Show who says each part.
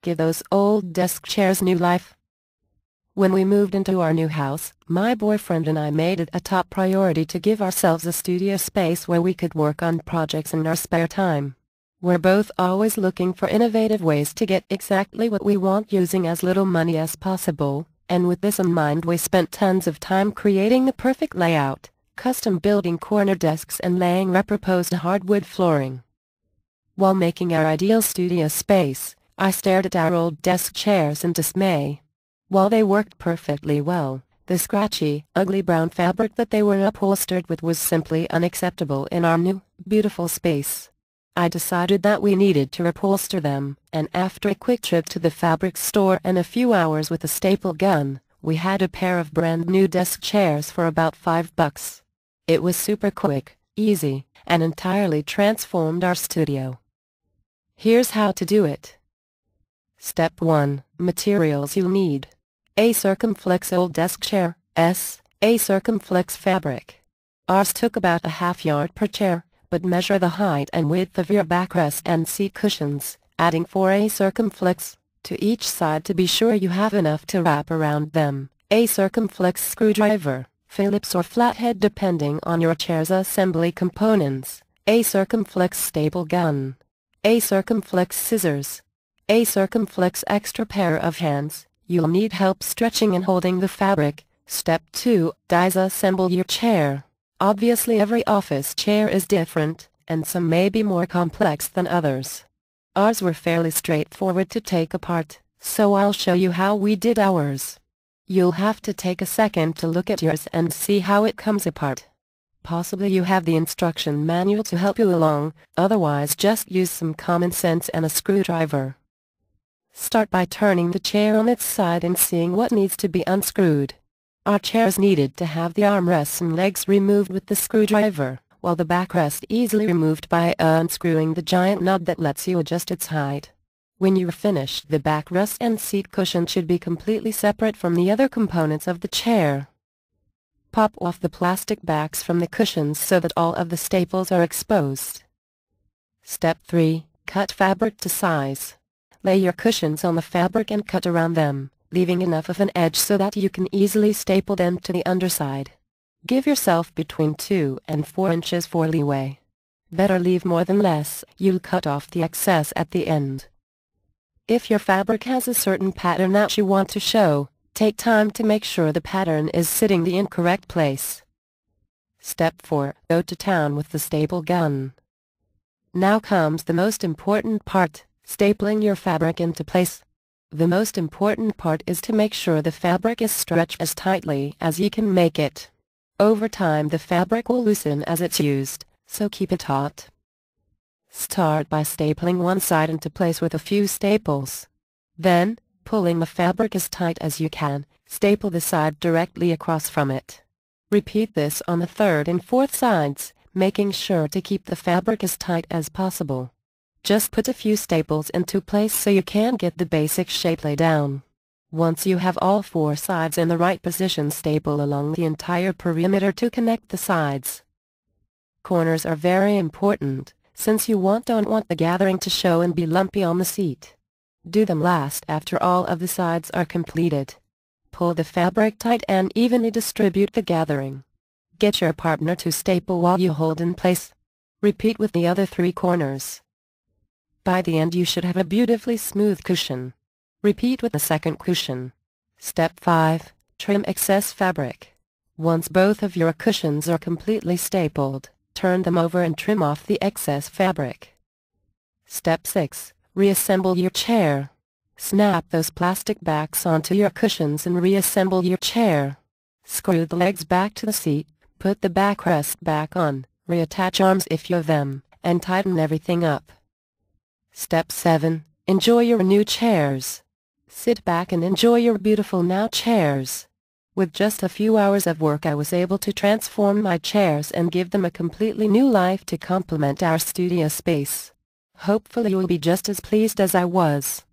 Speaker 1: give those old desk chairs new life. When we moved into our new house, my boyfriend and I made it a top priority to give ourselves a studio space where we could work on projects in our spare time. We're both always looking for innovative ways to get exactly what we want using as little money as possible, and with this in mind we spent tons of time creating the perfect layout, custom building corner desks and laying reproposed hardwood flooring. While making our ideal studio space, I stared at our old desk chairs in dismay. While they worked perfectly well, the scratchy, ugly brown fabric that they were upholstered with was simply unacceptable in our new, beautiful space. I decided that we needed to upholster them, and after a quick trip to the fabric store and a few hours with a staple gun, we had a pair of brand new desk chairs for about $5. It was super quick, easy, and entirely transformed our studio. Here's how to do it. Step 1. Materials you'll need. A circumflex old desk chair, a circumflex fabric. Ours took about a ½ yard per chair, but measure the height and width of your backrest and seat cushions, adding 4 A circumflex to each side to be sure you have enough to wrap around them. A circumflex screwdriver, Phillips or flathead depending on your chair's assembly components. A circumflex staple gun. A circumflex scissors. A circumflex extra pair of hands. You'll need help stretching and holding the fabric. Step 2. Disassemble your chair. Obviously every office chair is different, and some may be more complex than others. Ours were fairly straightforward to take apart, so I'll show you how we did ours. You'll have to take a second to look at yours and see how it comes apart. Possibly you have the instruction manual to help you along, otherwise just use some common sense and a screwdriver. Start by turning the chair on its side and seeing what needs to be unscrewed. Our chairs needed to have the armrests and legs removed with the screwdriver, while the backrest easily removed by unscrewing the giant nut that lets you adjust its height. When you're finished, the backrest and seat cushion should be completely separate from the other components of the chair. Pop off the plastic backs from the cushions so that all of the staples are exposed. Step 3. Cut fabric to size. Lay your cushions on the fabric and cut around them, leaving enough of an edge so that you can easily staple them to the underside. Give yourself between 2 and 4 inches for leeway. Better leave more than less, you'll cut off the excess at the end. If your fabric has a certain pattern that you want to show, take time to make sure the pattern is sitting the incorrect place. Step 4. Go to town with the staple gun. Now comes the most important part. Stapling your fabric into place. The most important part is to make sure the fabric is stretched as tightly as you can make it. Over time the fabric will loosen as it's used, so keep it taut. Start by stapling one side into place with a few staples. Then, pulling the fabric as tight as you can, staple the side directly across from it. Repeat this on the third and fourth sides, making sure to keep the fabric as tight as possible. Just put a few staples into place so you can get the basic shape laid down. Once you have all 4 sides in the right position, staple along the entire perimeter to connect the sides. Corners are very important, since you don't want the gathering to show and be lumpy on the seat. Do them last after all of the sides are completed. Pull the fabric tight and evenly distribute the gathering. Get your partner to staple while you hold in place. Repeat with the other 3 corners. By the end you should have a beautifully smooth cushion. Repeat with the second cushion. Step 5. Trim excess fabric. Once both of your cushions are completely stapled, turn them over and trim off the excess fabric. Step 6. Reassemble your chair. Snap those plastic backs onto your cushions and reassemble your chair. Screw the legs back to the seat, put the backrest back on, reattach arms if you have them, and tighten everything up. Step 7. Enjoy your new chairs. Sit back and enjoy your beautiful now chairs. With just a few hours of work I was able to transform my chairs and give them a completely new life to complement our studio space. Hopefully you will be just as pleased as I was.